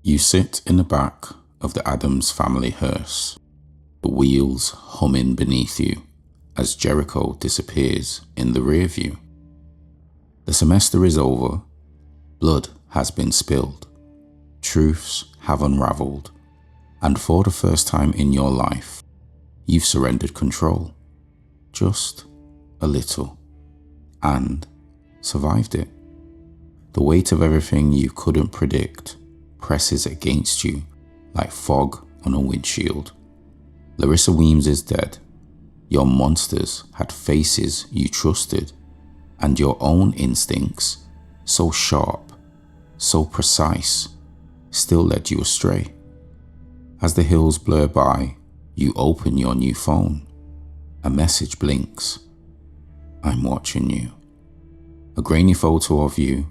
You sit in the back of the Addams family hearse, the wheels humming beneath you as Jericho disappears in the rear view. The semester is over, blood has been spilled, truths have unraveled, and for the first time in your life, you've surrendered control, just a little, and survived it. The weight of everything you couldn't predict presses against you like fog on a windshield. Larissa Weems is dead. Your monsters had faces you trusted, and your own instincts, so sharp, so precise, still led you astray. As the hills blur by, you open your new phone. A message blinks. I'm watching you. A grainy photo of you,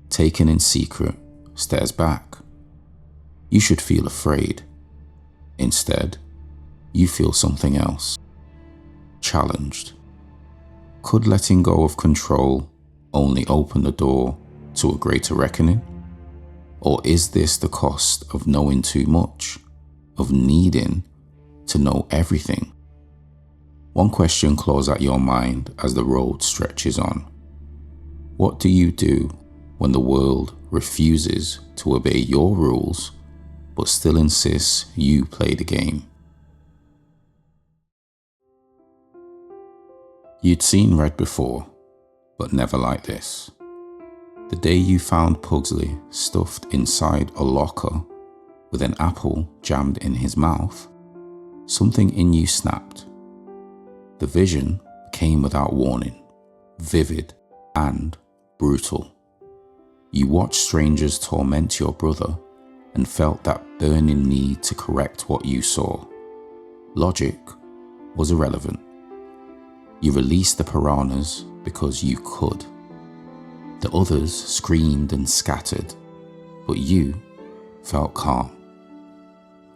taken in secret, stares back. You should feel afraid. Instead, you feel something else. Challenged. Could letting go of control only open the door to a greater reckoning? Or is this the cost of knowing too much, of needing to know everything? One question claws at your mind as the road stretches on. What do you do when the world refuses to obey your rules, but still insists you play the game? You'd seen red before, but never like this. The day you found Pugsley stuffed inside a locker with an apple jammed in his mouth, something in you snapped. The vision came without warning, vivid and brutal. You watched strangers torment your brother and felt that burning need to correct what you saw. Logic was irrelevant. You released the piranhas because you could. The others screamed and scattered, but you felt calm.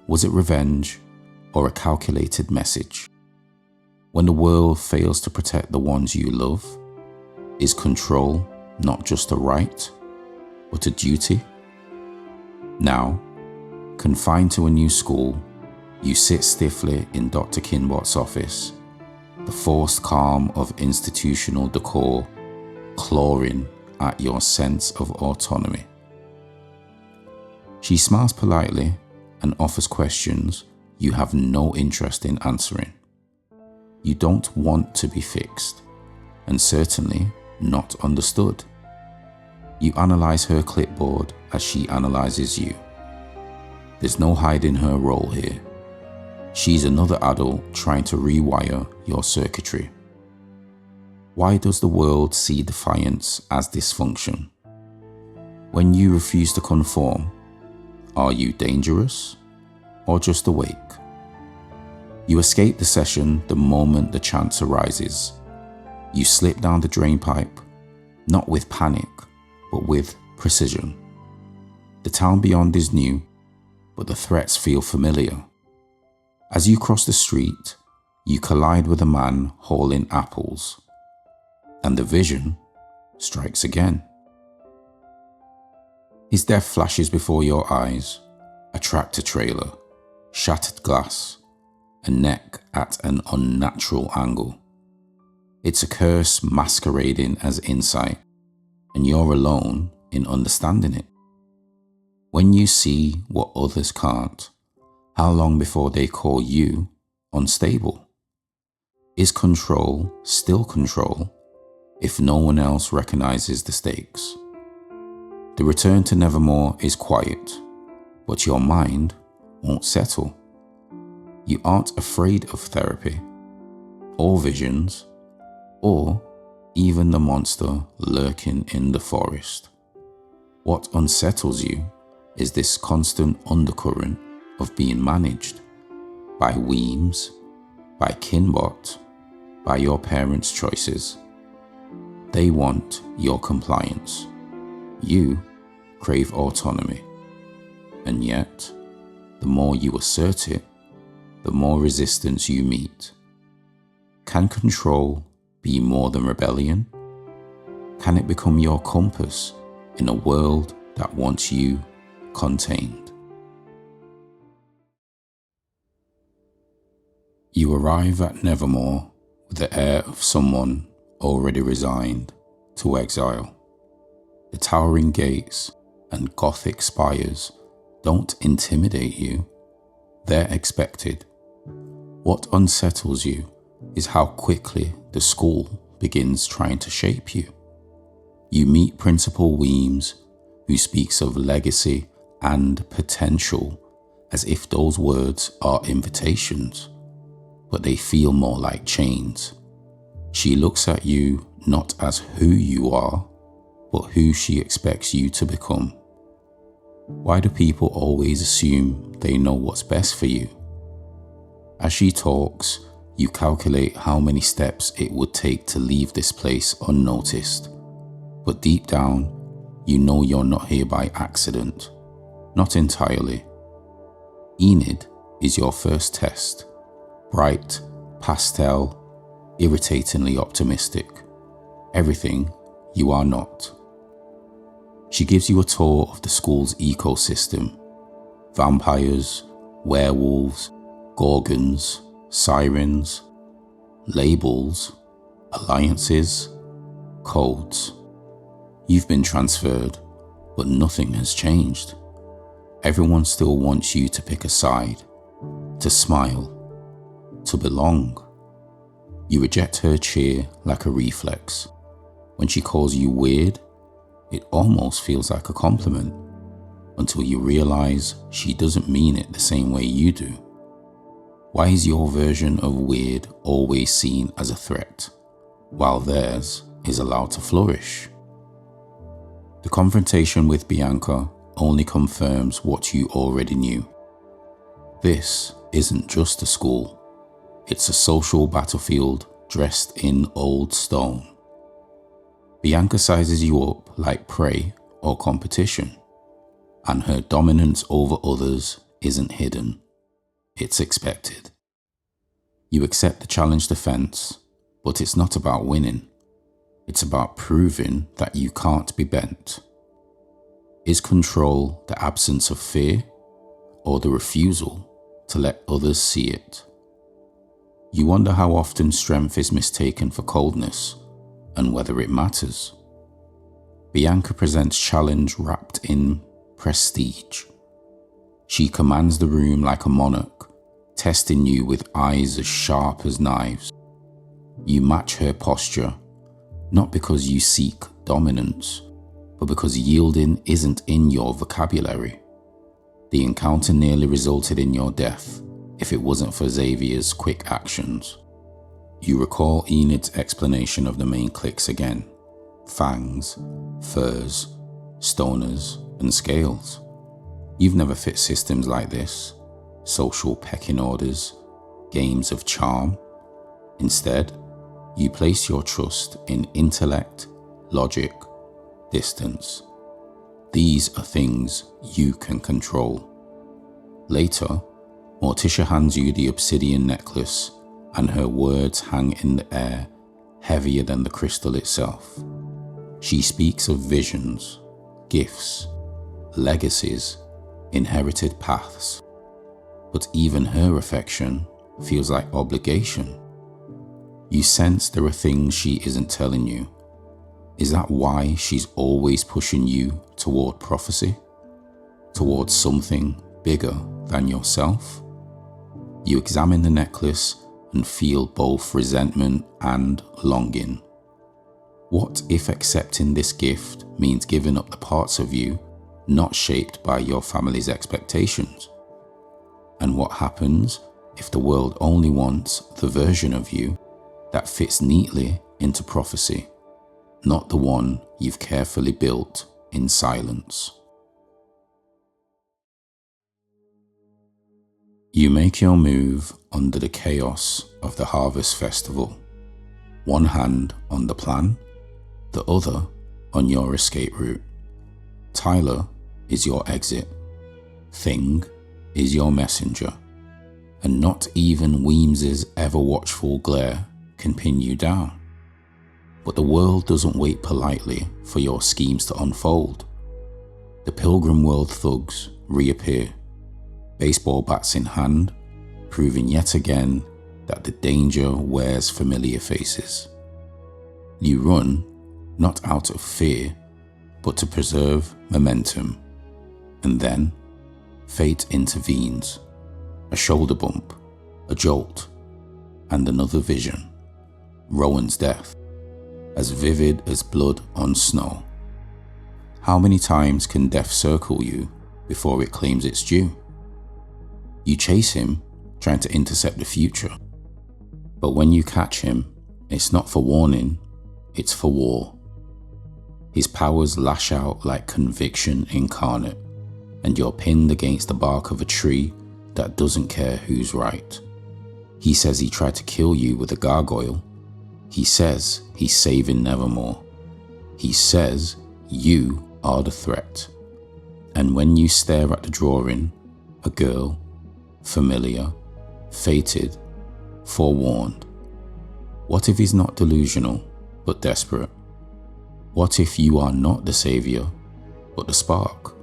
Was it revenge or a calculated message? When the world fails to protect the ones you love, is control not just a right, but a duty? Now, confined to a new school, you sit stiffly in Dr. Kinbot's office, the forced calm of institutional decor clawing at your sense of autonomy. She smiles politely and offers questions you have no interest in answering. You don't want to be fixed, and certainly not understood. You analyze her clipboard as she analyzes you. There's no hiding her role here. She's another adult trying to rewire your circuitry. Why does the world see defiance as dysfunction? When you refuse to conform, are you dangerous or just awake? You escape the session the moment the chance arises. You slip down the drain pipe, not with panic, but with precision. The town beyond is new, but the threats feel familiar. As you cross the street, you collide with a man hauling apples, and the vision strikes again. His death flashes before your eyes, a tractor trailer, shattered glass, a neck at an unnatural angle. It's a curse masquerading as insight, and you're alone in understanding it. When you see what others can't, how long before they call you unstable? Is control still control if no one else recognizes the stakes? The return to Nevermore is quiet, but your mind won't settle. You aren't afraid of therapy, or visions, or even the monster lurking in the forest. What unsettles you is this constant undercurrent of being managed by Weems, by Kinbot, by your parents' choices. They want your compliance. You crave autonomy. And yet, the more you assert it, the more resistance you meet. Can control be more than rebellion? Can it become your compass in a world that wants you contained? You arrive at Nevermore with the air of someone already resigned to exile. The towering gates and Gothic spires don't intimidate you, they're expected. What unsettles you is how quickly the school begins trying to shape you. You meet Principal Weems, who speaks of legacy and potential as if those words are invitations, but they feel more like chains. She looks at you not as who you are, but who she expects you to become. Why do people always assume they know what's best for you? As she talks, you calculate how many steps it would take to leave this place unnoticed. But deep down, you know you're not here by accident. Not entirely. Enid is your first test. Bright, pastel, irritatingly optimistic. Everything you are not. She gives you a tour of the school's ecosystem. Vampires, werewolves, gorgons, sirens, labels, alliances, codes. You've been transferred, but nothing has changed. Everyone still wants you to pick a side, to smile, to belong. You reject her cheer like a reflex. When she calls you weird, it almost feels like a compliment, until you realize she doesn't mean it the same way you do. Why is your version of weird always seen as a threat, while theirs is allowed to flourish? The confrontation with Bianca only confirms what you already knew. This isn't just a school, it's a social battlefield dressed in old stone. Bianca sizes you up like prey or competition, and her dominance over others isn't hidden, it's expected. You accept the challenge defense, but it's not about winning, it's about proving that you can't be bent. Is control the absence of fear, or the refusal to let others see it? You wonder how often strength is mistaken for coldness, and whether it matters. Bianca presents challenge wrapped in prestige. She commands the room like a monarch, testing you with eyes as sharp as knives. You match her posture, not because you seek dominance, but because yielding isn't in your vocabulary. The encounter nearly resulted in your death if it wasn't for Xavier's quick actions. You recall Enid's explanation of the main cliques again. Fangs, furs, stoners, and scales. You've never fit systems like this, social pecking orders, games of charm. Instead, you place your trust in intellect, logic, distance. These are things you can control. Later, Morticia hands you the obsidian necklace, and her words hang in the air, heavier than the crystal itself. She speaks of visions, gifts, legacies, inherited paths. But even her affection feels like obligation. You sense there are things she isn't telling you. Is that why she's always pushing you toward prophecy? Towards something bigger than yourself? You examine the necklace and feel both resentment and longing. What if accepting this gift means giving up the parts of you not shaped by your family's expectations? And what happens if the world only wants the version of you that fits neatly into prophecy, not the one you've carefully built in silence? You make your move under the chaos of the Harvest Festival, one hand on the plan, the other on your escape route. Tyler is your exit. Thing is your messenger. And not even Weems's ever-watchful glare can pin you down. But the world doesn't wait politely for your schemes to unfold. The Pilgrim World thugs reappear, baseball bats in hand, proving yet again that the danger wears familiar faces. You run, not out of fear, but to preserve momentum. And then, fate intervenes. A shoulder bump, a jolt, and another vision. Rowan's death, as vivid as blood on snow. How many times can death circle you before it claims its due? You chase him, trying to intercept the future. But when you catch him, it's not for warning, it's for war. His powers lash out like conviction incarnate, and you're pinned against the bark of a tree that doesn't care who's right. He says he tried to kill you with a gargoyle. He says he's saving Nevermore. He says you are the threat. And when you stare at the drawing, a girl, familiar, fated, forewarned. What if he's not delusional, but desperate? What if you are not the savior, but the spark?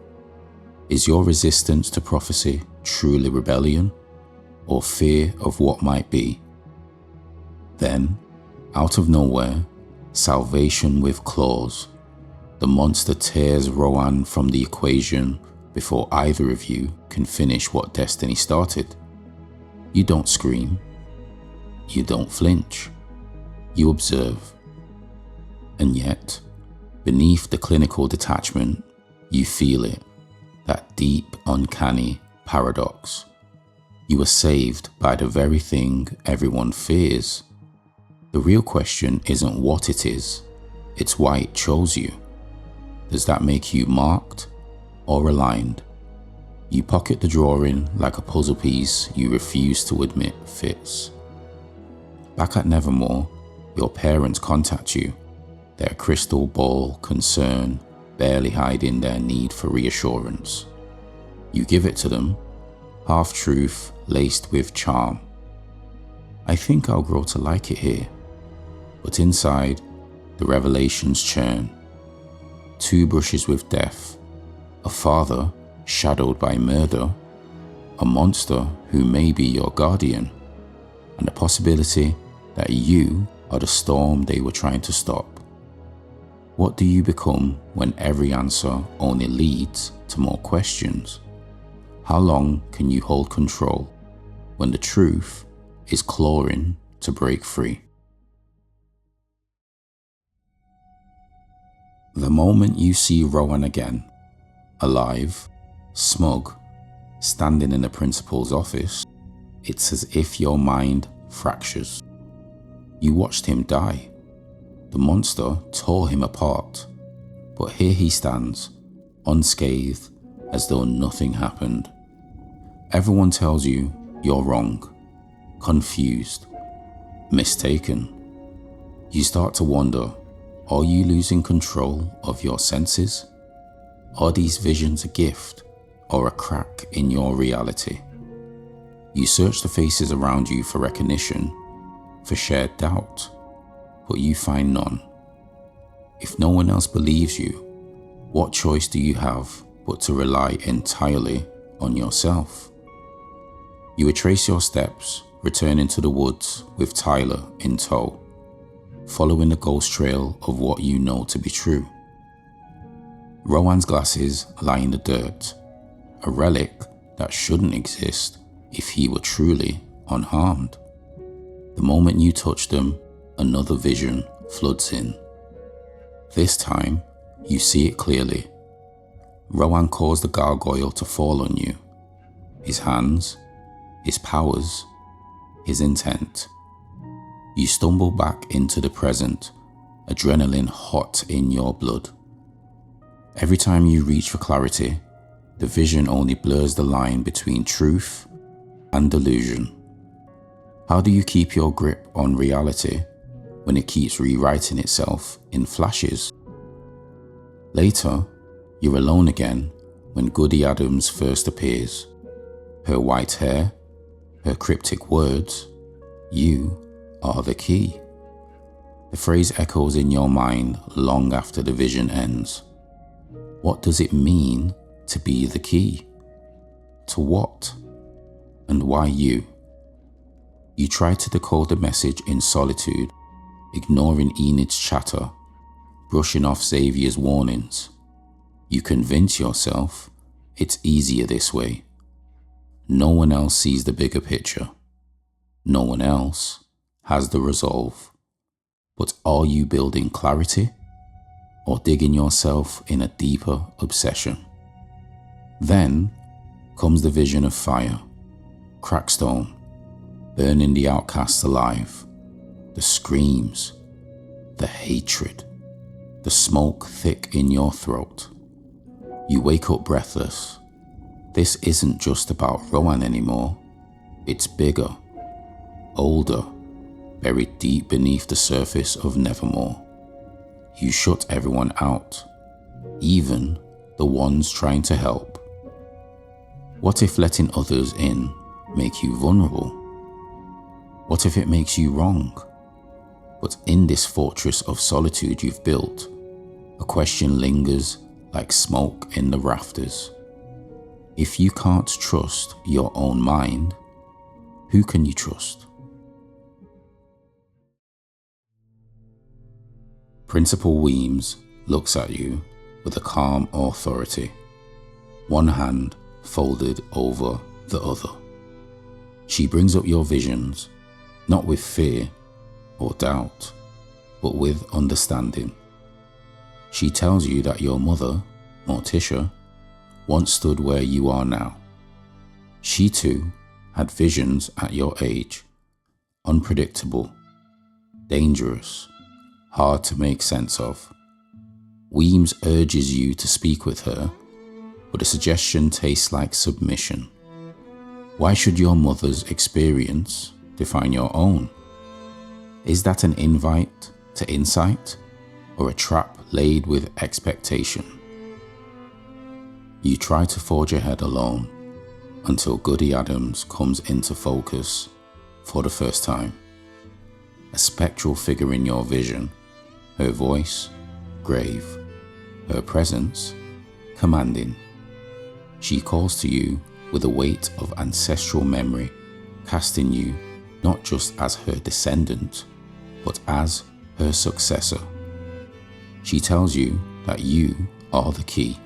Is your resistance to prophecy truly rebellion, or fear of what might be? Then, out of nowhere, salvation with claws. The monster tears Rowan from the equation before either of you can finish what destiny started. You don't scream. You don't flinch. You observe. And yet, beneath the clinical detachment, you feel it, that deep, uncanny paradox. You are saved by the very thing everyone fears. The real question isn't what it is, it's why it chose you. Does that make you marked or aligned? You pocket the drawing like a puzzle piece you refuse to admit fits. Back at Nevermore, your parents contact you, their crystal ball concern barely hiding their need for reassurance. You give it to them, half-truth laced with charm. I think I'll grow to like it here. But inside, the revelations churn. 2 brushes with death, a father shadowed by murder, a monster who may be your guardian, and the possibility that you are the storm they were trying to stop. What do you become when every answer only leads to more questions? How long can you hold control when the truth is clawing to break free? The moment you see Rowan again, alive, smug, standing in the principal's office, it's as if your mind fractures. You watched him die. The monster tore him apart, but here he stands, unscathed, as though nothing happened. Everyone tells you you're wrong, confused, mistaken. You start to wonder, are you losing control of your senses? Are these visions a gift or a crack in your reality? You search the faces around you for recognition, for shared doubt, but you find none. If no one else believes you, what choice do you have but to rely entirely on yourself? You retrace your steps, returning to the woods with Tyler in tow, following the ghost trail of what you know to be true. Rowan's glasses lie in the dirt, a relic that shouldn't exist if he were truly unharmed. The moment you touch them, another vision floods in. This time, you see it clearly. Rowan caused the gargoyle to fall on you. His hands, his powers, his intent. You stumble back into the present, adrenaline hot in your blood. Every time you reach for clarity, the vision only blurs the line between truth and delusion. How do you keep your grip on reality when it keeps rewriting itself in flashes? Later, you're alone again when Goody Addams first appears. Her white hair, her cryptic words, you are the key. The phrase echoes in your mind long after the vision ends. What does it mean to be the key? To what? And why you? You try to decode the message in solitude, ignoring Enid's chatter, brushing off Xavier's warnings. You convince yourself it's easier this way. No one else sees the bigger picture. No one else has the resolve. But are you building clarity or digging yourself in a deeper obsession? Then comes the vision of fire, Crackstone, burning the outcasts alive, the screams, the hatred, the smoke thick in your throat. You wake up breathless. This isn't just about Rowan anymore. It's bigger, older, buried deep beneath the surface of Nevermore. You shut everyone out, even the ones trying to help. What if letting others in make you vulnerable? What if it makes you wrong? But in this fortress of solitude you've built, a question lingers like smoke in the rafters. If you can't trust your own mind, who can you trust? Principal Weems looks at you with a calm authority, one hand folded over the other. She brings up your visions, not with fear or doubt, but with understanding. She tells you that your mother, Morticia, once stood where you are now. She too had visions at your age, unpredictable, dangerous, hard to make sense of. Weems urges you to speak with her, but the suggestion tastes like submission. Why should your mother's experience define your own? Is that an invite to insight or a trap laid with expectation? You try to forge ahead alone until Goody Addams comes into focus for the first time. A spectral figure in your vision, her voice grave, her presence commanding. She calls to you with a weight of ancestral memory, casting you not just as her descendant, but as her successor. She tells you that you are the key,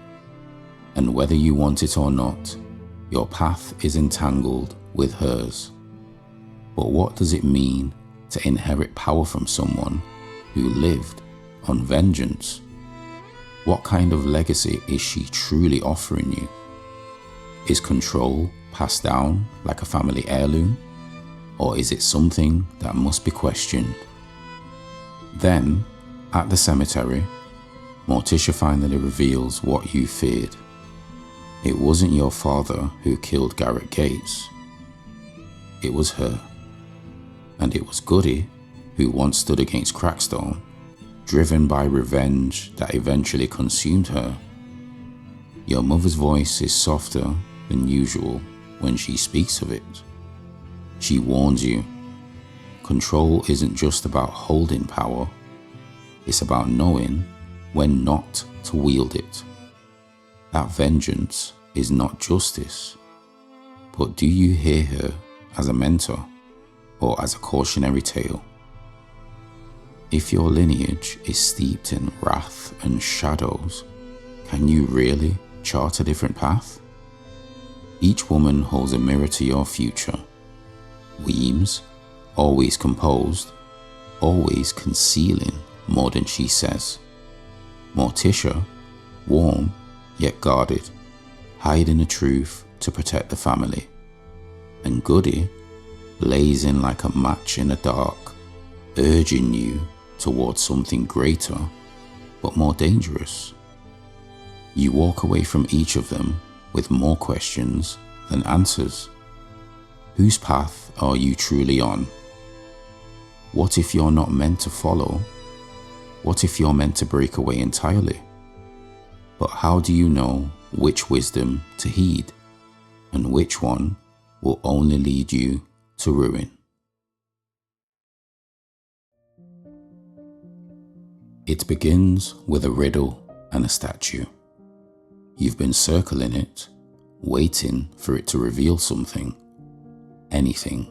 and whether you want it or not, your path is entangled with hers. But what does it mean to inherit power from someone who lived on vengeance? What kind of legacy is she truly offering you? Is control passed down like a family heirloom, or is it something that must be questioned? Then, at the cemetery, Morticia finally reveals what you feared. It wasn't your father who killed Garrett Gates. It was her. And it was Goody who once stood against Crackstone, driven by revenge that eventually consumed her. Your mother's voice is softer than usual when she speaks of it. She warns you, control isn't just about holding power, it's about knowing when not to wield it. That vengeance is not justice. But do you hear her as a mentor or as a cautionary tale? If your lineage is steeped in wrath and shadows, can you really chart a different path? Each woman holds a mirror to your future. Weems, always composed, always concealing more than she says. Morticia, warm yet guarded, hiding the truth to protect the family. And Goody, blazing like a match in the dark, urging you towards something greater but more dangerous. You walk away from each of them with more questions than answers. Whose path are you truly on? What if you're not meant to follow? What if you're meant to break away entirely? But how do you know which wisdom to heed and which one will only lead you to ruin? It begins with a riddle and a statue. You've been circling it, waiting for it to reveal something, anything.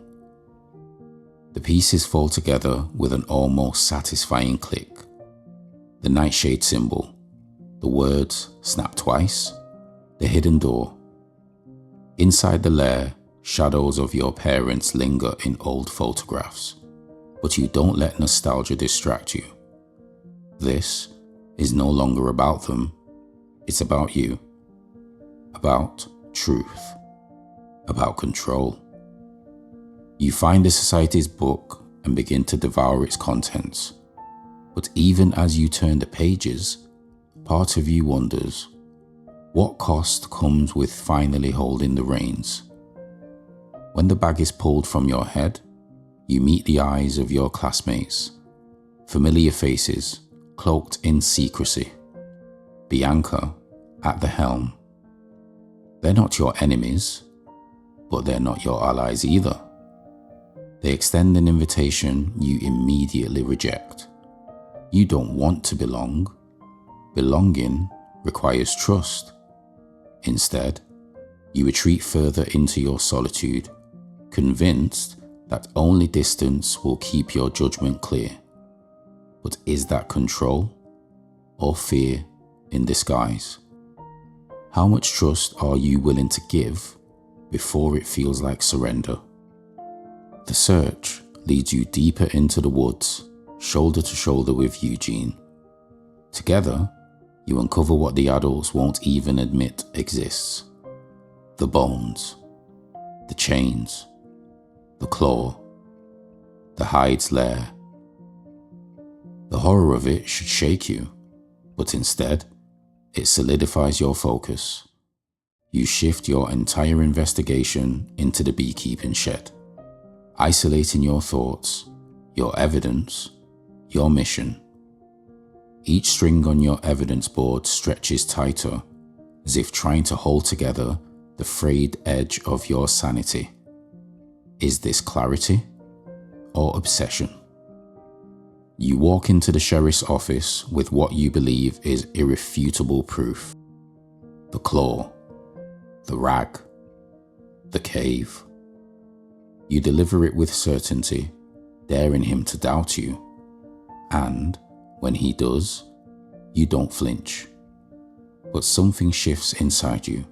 The pieces fall together with an almost satisfying click. The nightshade symbol, the words snap twice, the hidden door. Inside the lair, shadows of your parents linger in old photographs, but you don't let nostalgia distract you. This is no longer about them, it's about you. About truth. About control. You find the society's book and begin to devour its contents. But even as you turn the pages, part of you wonders, what cost comes with finally holding the reins? When the bag is pulled from your head, you meet the eyes of your classmates, familiar faces, cloaked in secrecy. Bianca at the helm. They're not your enemies, but they're not your allies either. They extend an invitation you immediately reject. You don't want to belong. Belonging requires trust. Instead, you retreat further into your solitude, convinced that only distance will keep your judgment clear. But is that control or fear in disguise? How much trust are you willing to give before it feels like surrender? The search leads you deeper into the woods, shoulder to shoulder with Eugene. Together, you uncover what the adults won't even admit exists. The bones, the chains, the claw, the hide's lair. The horror of it should shake you, but instead, it solidifies your focus. You shift your entire investigation into the beekeeping shed, isolating your thoughts, your evidence, your mission. Each string on your evidence board stretches tighter, as if trying to hold together the frayed edge of your sanity. Is this clarity or obsession? You walk into the sheriff's office with what you believe is irrefutable proof. The claw, the rag, the cave. You deliver it with certainty, daring him to doubt you. And when he does, you don't flinch. But something shifts inside you.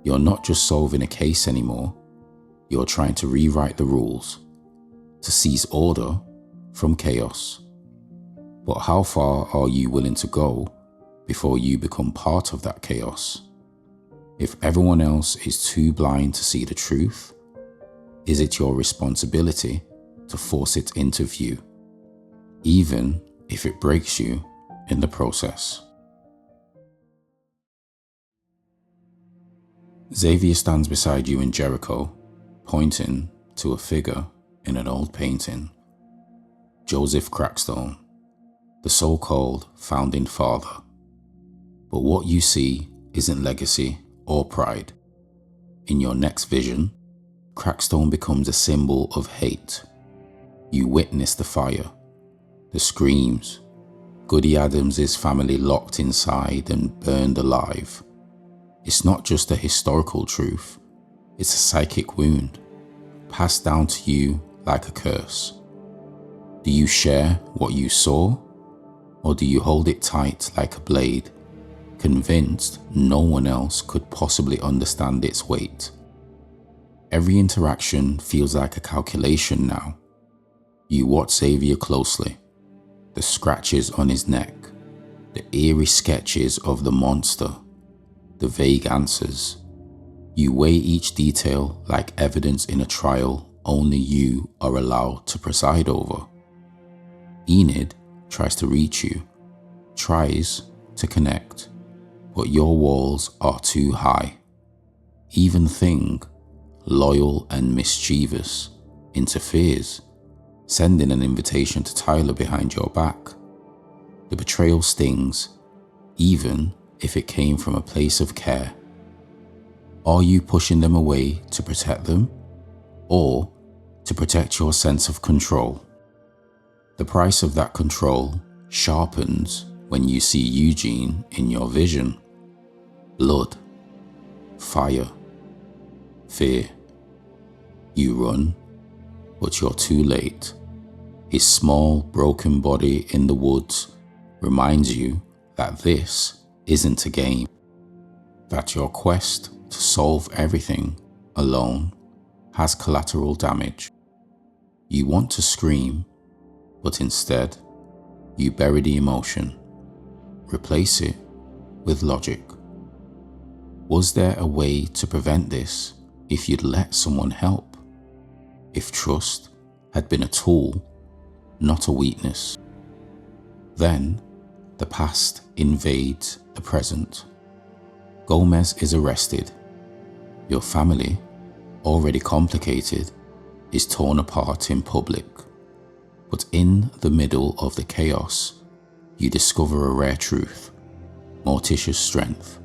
You're not just solving a case anymore. You're trying to rewrite the rules, to seize order from chaos. But how far are you willing to go before you become part of that chaos? If everyone else is too blind to see the truth, is it your responsibility to force it into view, even if it breaks you in the process? Xavier stands beside you in Jericho, pointing to a figure in an old painting. Joseph Crackstone, the so-called founding father. But what you see isn't legacy or pride. In your next vision, Crackstone becomes a symbol of hate. You witness the fire, the screams, Goody Adams' family locked inside and burned alive. It's not just a historical truth, it's a psychic wound, passed down to you like a curse. Do you share what you saw, or do you hold it tight like a blade, convinced no one else could possibly understand its weight? Every interaction feels like a calculation now. You watch Xavier closely, the scratches on his neck, the eerie sketches of the monster, the vague answers. You weigh each detail like evidence in a trial only you are allowed to preside over. Enid tries to reach you, tries to connect, but your walls are too high. Even Thing, loyal and mischievous, interferes, sending an invitation to Tyler behind your back. The betrayal stings, even if it came from a place of care. Are you pushing them away to protect them, or to protect your sense of control? The price of that control sharpens when you see Eugene in your vision. Blood, fire, fear. You run, But you're too late. His small, broken body in the woods reminds you that this isn't a game, that your quest to solve everything alone has collateral damage. You want to scream, but instead, you bury the emotion, replace it with logic. Was there a way to prevent this if you'd let someone help? If trust had been a tool, not a weakness? Then, the past invades the present. Gomez is arrested. Your family, already complicated, is torn apart in public. But in the middle of the chaos, you discover a rare truth, Morticia's strength.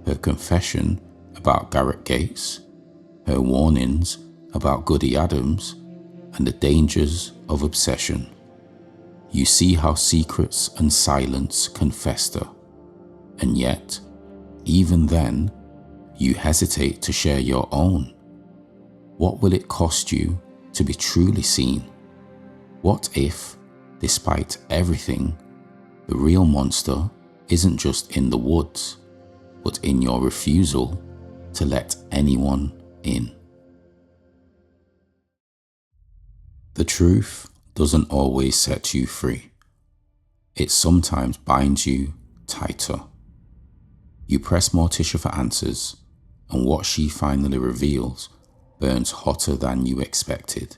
Her confession about Garrett Gates, her warnings about Goody Adams, and the dangers of obsession. You see how secrets and silence can fester, and yet, even then, you hesitate to share your own. What will it cost you to be truly seen? What if, despite everything, the real monster isn't just in the woods, but in your refusal to let anyone in? The truth doesn't always set you free. It sometimes binds you tighter. You press Morticia for answers, and what she finally reveals burns hotter than you expected.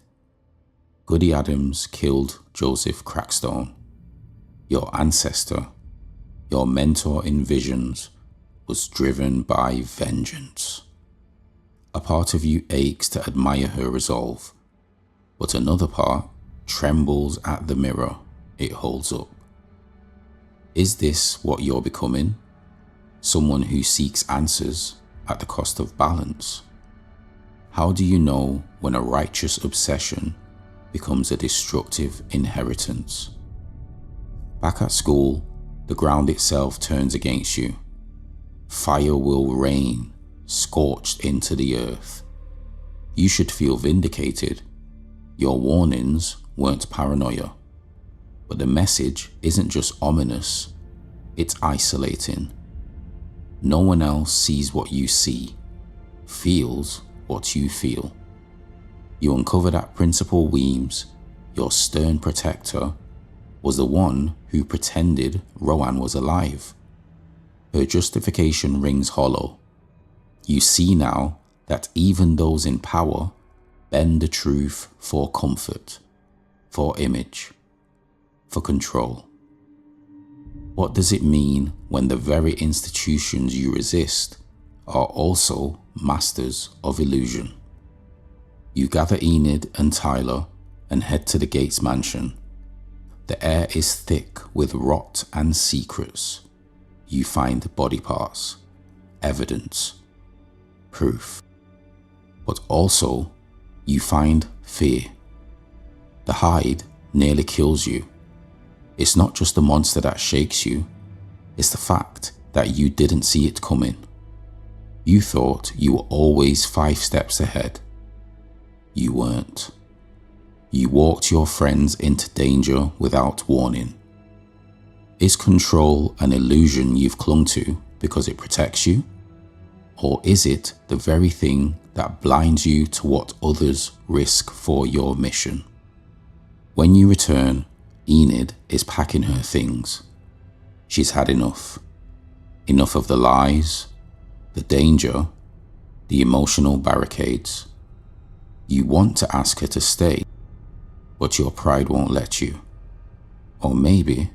Goody Adams killed Joseph Crackstone. Your ancestor, your mentor in visions, was driven by vengeance. A part of you aches to admire her resolve, but another part trembles at the mirror it holds up. Is this what you're becoming? Someone who seeks answers at the cost of balance? How do you know when a righteous obsession becomes a destructive inheritance? Back at school, the ground itself turns against you. Fire will rain, scorched into the earth. You should feel vindicated. Your warnings weren't paranoia. But the message isn't just ominous, it's isolating. No one else sees what you see, feels what you feel. You uncover that Principal Weems, your stern protector, was the one who pretended Rowan was alive. Her justification rings hollow. You see now that even those in power bend the truth for comfort, for image, for control. What does it mean when the very institutions you resist are also masters of illusion? You gather Enid and Tyler and head to the Gates mansion. The air is thick with rot and secrets. You find body parts, evidence, proof. But also, you find fear. The hide nearly kills you. It's not just the monster that shakes you, it's the fact that you didn't see it coming. You thought you were always 5 steps ahead. You weren't. You walked your friends into danger without warning. Is control an illusion you've clung to because it protects you? Or is it the very thing that blinds you to what others risk for your mission? When you return, Enid is packing her things. She's had enough. Enough of the lies, the danger, the emotional barricades. You want to ask her to stay, but your pride won't let you. Or maybe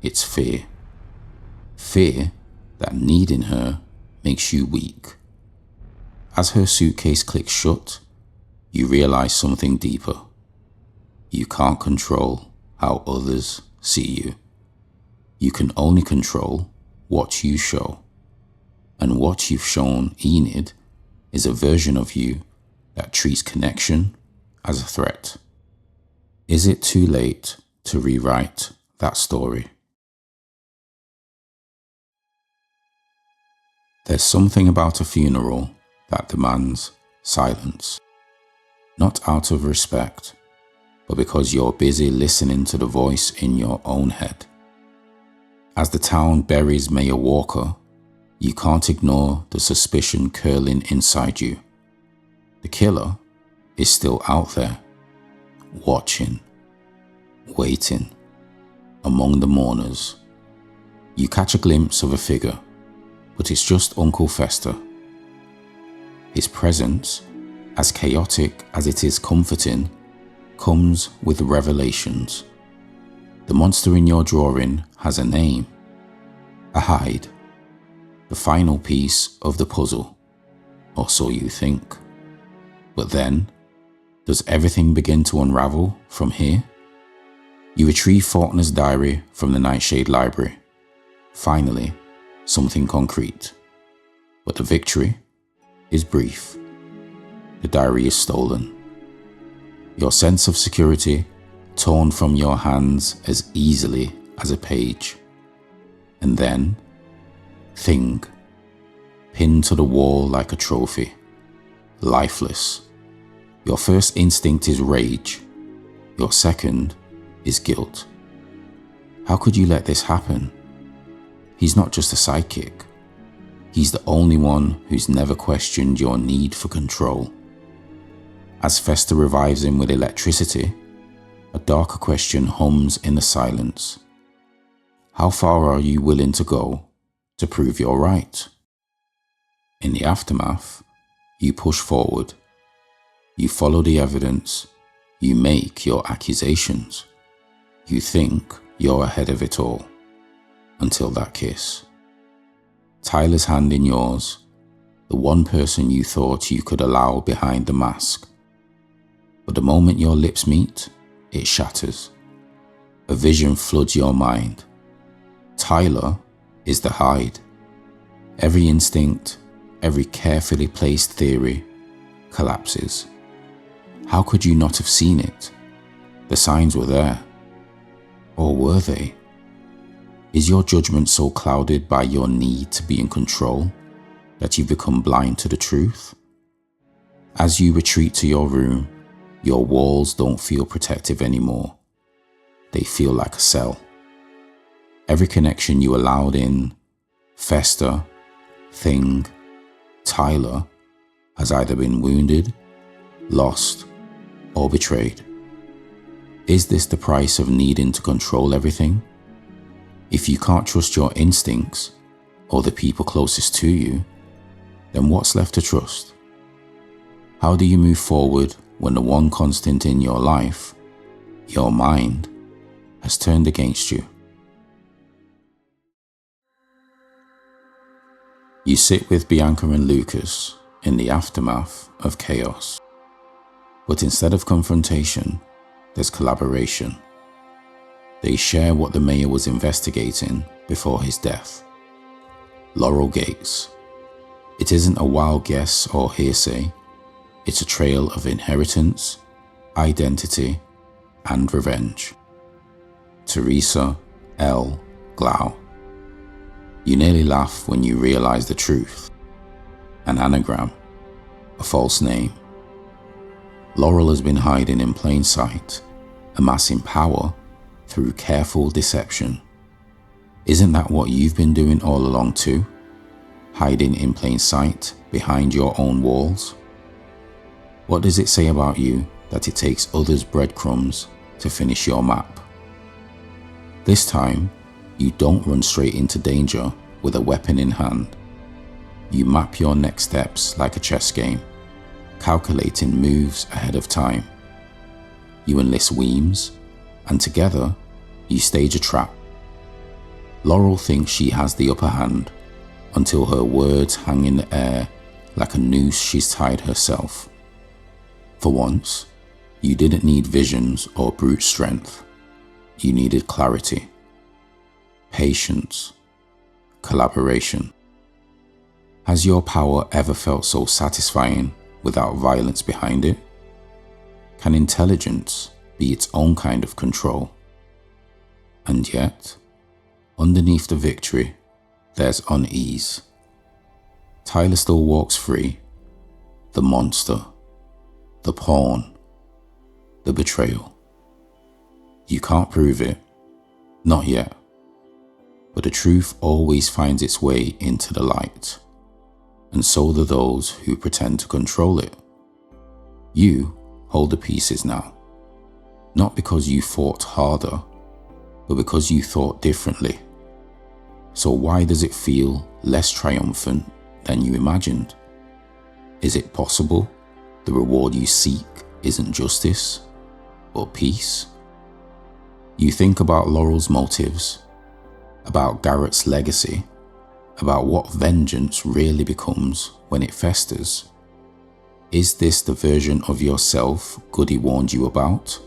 it's fear. Fear that needing her makes you weak. As her suitcase clicks shut, you realize something deeper. You can't control how others see you. You can only control what you show. And what you've shown Enid is a version of you that treats connection as a threat. Is it too late to rewrite that story? There's something about a funeral that demands silence. not out of respect, but because you're busy listening to the voice in your own head. As the town buries Mayor Walker, you can't ignore the suspicion curling inside you. The killer is still out there, watching, waiting, among the mourners. You catch a glimpse of a figure, but it's just Uncle Fester. His presence, as chaotic as it is comforting, comes with revelations. The monster in your drawing has a name, a hide, the final piece of the puzzle, or so you think. But then, does everything begin to unravel from here? You retrieve Faulkner's diary from the Nightshade Library. Finally, something concrete. But the victory is brief. The diary is stolen. Your sense of security torn from your hands as easily as a page. And then, thing, pinned to the wall like a trophy, lifeless. Your first instinct is rage. Your second is guilt. How could you let this happen? He's not just a sidekick. He's the only one who's never questioned your need for control. As Fester revives him with electricity, a darker question hums in the silence. How far are you willing to go to prove you're right? In the aftermath, you push forward. You follow the evidence. You make your accusations. You think you're ahead of it all. Until that kiss. Tyler's hand in yours, the one person you thought you could allow behind the mask. But the moment your lips meet, it shatters. A vision floods your mind. Tyler is the hide. Every instinct, every carefully placed theory collapses. How could you not have seen it? The signs were there. Or were they? Is your judgment so clouded by your need to be in control that you become blind to the truth? As you retreat to your room, your walls don't feel protective anymore. They feel like a cell. Every connection you allowed in, Fester, Thing, Tyler, has either been wounded, lost, or betrayed. Is this the price of needing to control everything? If you can't trust your instincts or the people closest to you, then what's left to trust? How do you move forward when the one constant in your life, your mind, has turned against you? You sit with Bianca and Lucas in the aftermath of chaos. But instead of confrontation, there's collaboration. They share what the mayor was investigating before his death. Laurel Gates. It isn't a wild guess or hearsay. It's a trail of inheritance, identity, and revenge. Teresa L. Glau. You nearly laugh when you realize the truth. An anagram, a false name. Laurel has been hiding in plain sight, amassing power through careful deception. Isn't that what you've been doing all along too? Hiding in plain sight behind your own walls? What does it say about you that it takes others' breadcrumbs to finish your map? This time, you don't run straight into danger with a weapon in hand. You map your next steps like a chess game, calculating moves ahead of time. You enlist Weems, and together, you stage a trap. Laurel thinks she has the upper hand until her words hang in the air like a noose she's tied herself. For once, you didn't need visions or brute strength. You needed clarity, patience, collaboration. Has your power ever felt so satisfying without violence behind it? Can intelligence be its own kind of control? And yet, underneath the victory, there's unease. Tyler still walks free. The monster, the pawn, the betrayal. You can't prove it, not yet, but the truth always finds its way into the light, and so do those who pretend to control it. You hold the pieces now, not because you fought harder, but because you thought differently. So why does it feel less triumphant than you imagined? Is it possible the reward you seek isn't justice, but peace? You think about Laurel's motives, about Garrett's legacy, about what vengeance really becomes when it festers. Is this the version of yourself Goody warned you about?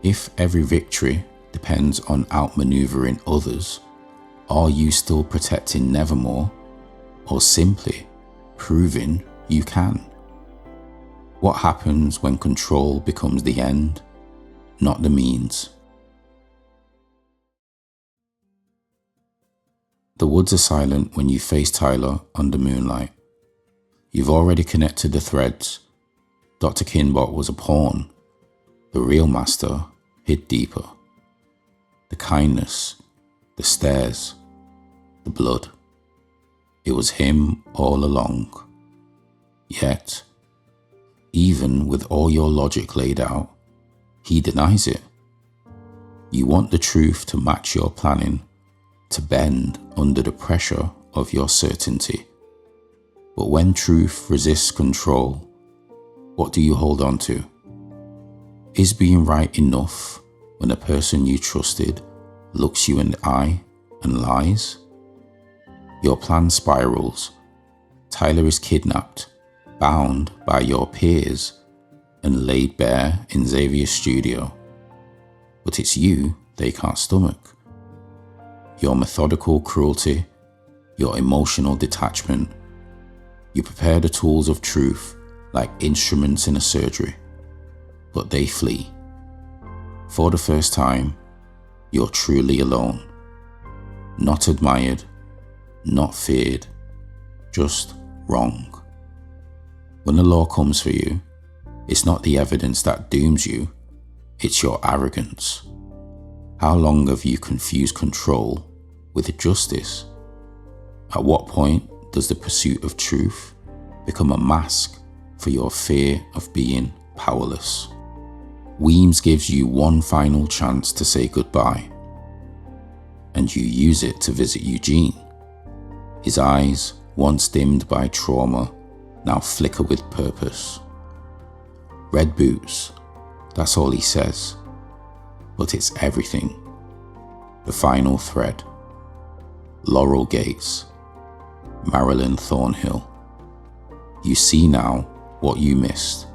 If every victory depends on outmaneuvering others, are you still protecting Nevermore, or simply proving you can? What happens when control becomes the end, not the means? The woods are silent when you face Tyler under moonlight. You've already connected the threads. Dr. Kinbot was a pawn. The real master hid deeper. The kindness, the stares, the blood. It was him all along. Yet, even with all your logic laid out, he denies it. You want the truth to match your planning, to bend under the pressure of your certainty. But when truth resists control, what do you hold on to? Is being right enough when the person you trusted looks you in the eye and lies? Your plan spirals. Tyler is kidnapped, bound by your peers, and laid bare in Xavier's studio. But it's you they can't stomach. Your methodical cruelty, your emotional detachment. You prepare the tools of truth like instruments in a surgery, but they flee. For the first time, you're truly alone. Not admired, not feared, just wrong. When the law comes for you, it's not the evidence that dooms you, it's your arrogance. How long have you confused control with justice? At what point does the pursuit of truth become a mask for your fear of being powerless? Weems gives you one final chance to say goodbye, and you use it to visit Eugene. His eyes, once dimmed by trauma, now flicker with purpose. Red boots, that's all he says, but it's everything. The final thread. Laurel Gates, Marilyn Thornhill. You see now what you missed,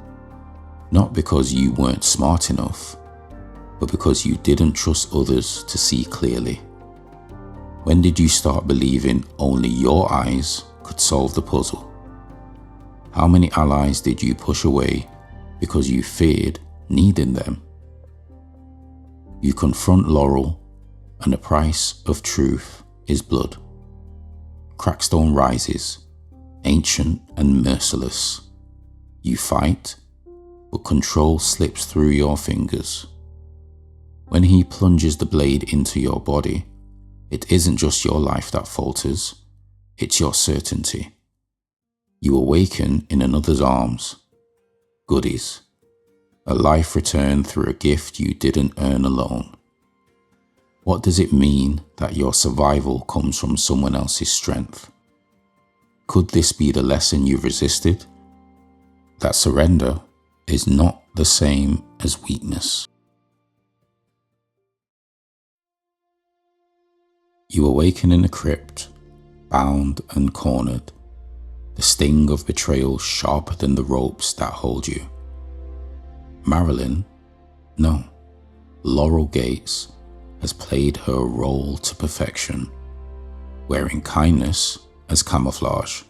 not because you weren't smart enough, but because you didn't trust others to see clearly. When did you start believing only your eyes could solve the puzzle? How many allies did you push away because you feared needing them? You confront Laurel, and the price of truth is blood. Crackstone rises, ancient and merciless. You fight, but control slips through your fingers. When he plunges the blade into your body, it isn't just your life that falters, it's your certainty. You awaken in another's arms. Goodies. A life returned through a gift you didn't earn alone. What does it mean that your survival comes from someone else's strength? Could this be the lesson you resisted? That surrender is not the same as weakness. You awaken in a crypt, bound and cornered, the sting of betrayal sharper than the ropes that hold you. Marilyn, no, Laurel Gates has played her role to perfection, wearing kindness as camouflage.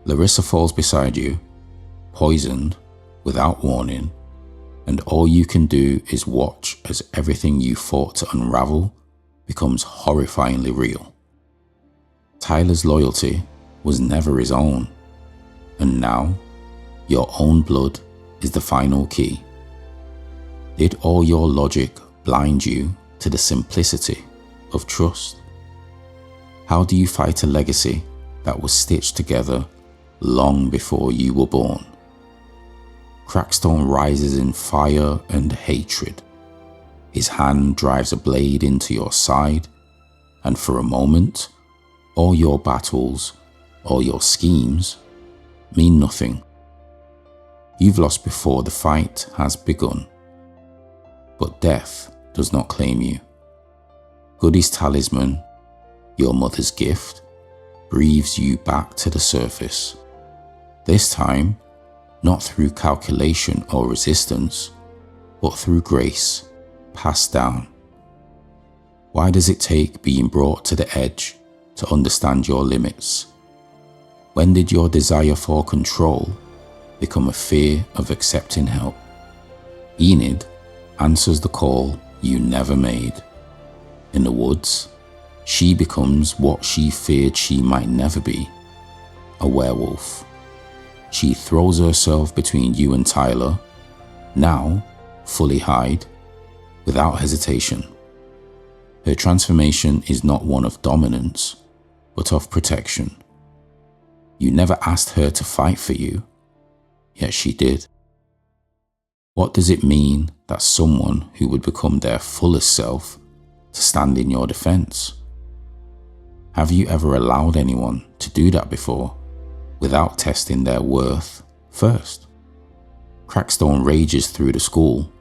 Larissa falls beside you, poisoned without warning, and all you can do is watch as everything you fought to unravel becomes horrifyingly real. Tyler's loyalty was never his own, and now your own blood is the final key. Did all your logic blind you to the simplicity of trust? How do you fight a legacy that was stitched together long before you were born? Crackstone rises in fire and hatred. His hand drives a blade into your side, and for a moment, all your battles, all your schemes, mean nothing. You've lost before the fight has begun. But death does not claim you. Goody's talisman, your mother's gift, breathes you back to the surface. This time, not through calculation or resistance, but through grace, passed down. Why does it take being brought to the edge to understand your limits? When did your desire for control become a fear of accepting help? Enid answers the call you never made. In the woods, she becomes what she feared she might never be, a werewolf. She throws herself between you and Tyler, now fully hide, without hesitation. Her transformation is not one of dominance, but of protection. You never asked her to fight for you, yet she did. What does it mean that someone who would become their fullest self to stand in your defense? Have you ever allowed anyone to do that before, without testing their worth first? Crackstone rages through the school,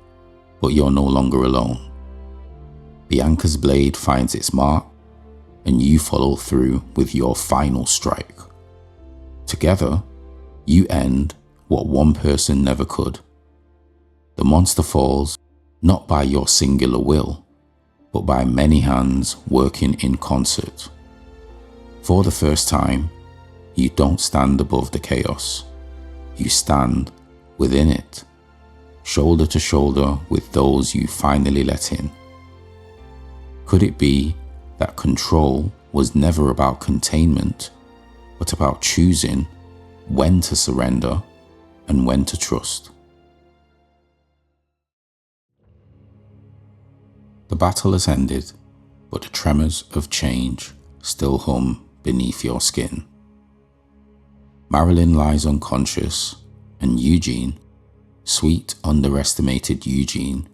but you're no longer alone. Bianca's blade finds its mark, and you follow through with your final strike. Together, you end what one person never could. The monster falls not by your singular will, but by many hands working in concert. For the first time, you don't stand above the chaos. You stand within it, shoulder to shoulder with those you finally let in. Could it be that control was never about containment, but about choosing when to surrender and when to trust? The battle has ended, but the tremors of change still hum beneath your skin. Marilyn lies unconscious, and Eugene, sweet underestimated Eugene,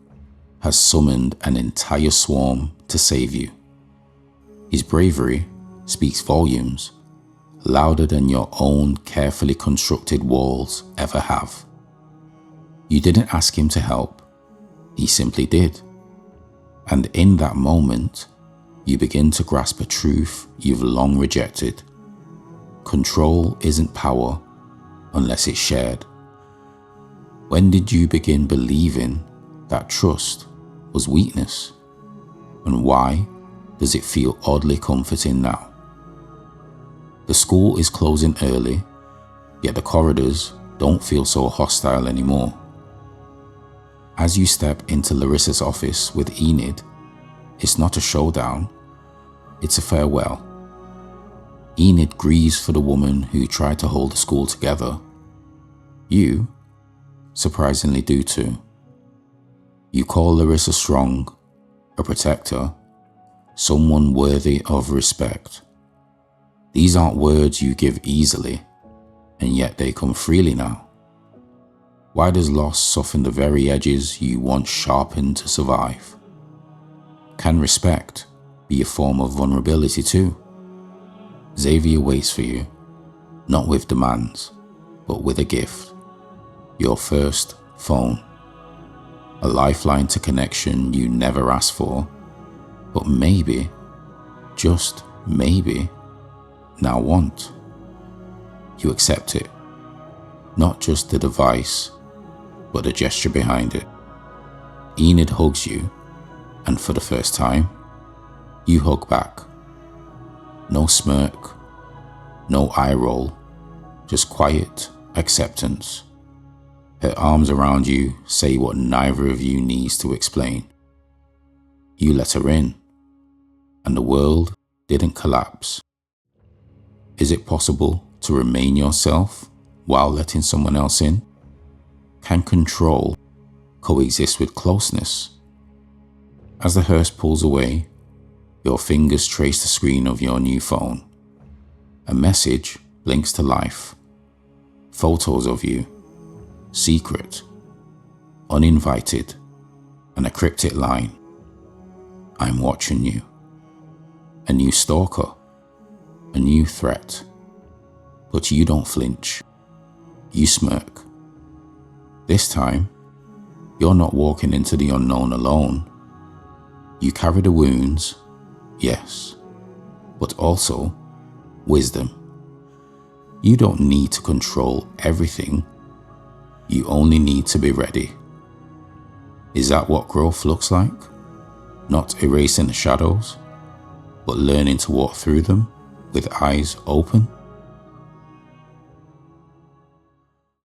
has summoned an entire swarm to save you. His bravery speaks volumes, louder than your own carefully constructed walls ever have. You didn't ask him to help, he simply did. And in that moment, you begin to grasp a truth you've long rejected. Control isn't power unless it's shared. When did you begin believing that trust was weakness? And why does it feel oddly comforting now? The school is closing early, yet the corridors don't feel so hostile anymore. As you step into Larissa's office with Enid, it's not a showdown, it's a farewell. Enid grieves for the woman who tried to hold the school together. You, surprisingly, do too. You call Larissa strong, a protector, someone worthy of respect. These aren't words you give easily, and yet they come freely now. Why does loss soften the very edges you once sharpened to survive? Can respect be a form of vulnerability too? Xavier waits for you, not with demands, but with a gift. Your first phone. A lifeline to connection you never asked for, but maybe, just maybe, now want. You accept it, not just the device, but the gesture behind it. Enid hugs you, and for the first time, you hug back. No smirk, no eye roll, just quiet acceptance. Her arms around you say what neither of you needs to explain. You let her in, and the world didn't collapse. Is it possible to remain yourself while letting someone else in? Can control coexist with closeness? As the hearse pulls away, your fingers trace the screen of your new phone. A message blinks to life. Photos of you, secret, uninvited, and a cryptic line. I'm watching you. A new stalker, a new threat. But you don't flinch. You smirk. This time, you're not walking into the unknown alone. You carry the wounds, yes, but also wisdom. You don't need to control everything. You only need to be ready. Is that what growth looks like? Not erasing the shadows, but learning to walk through them with eyes open?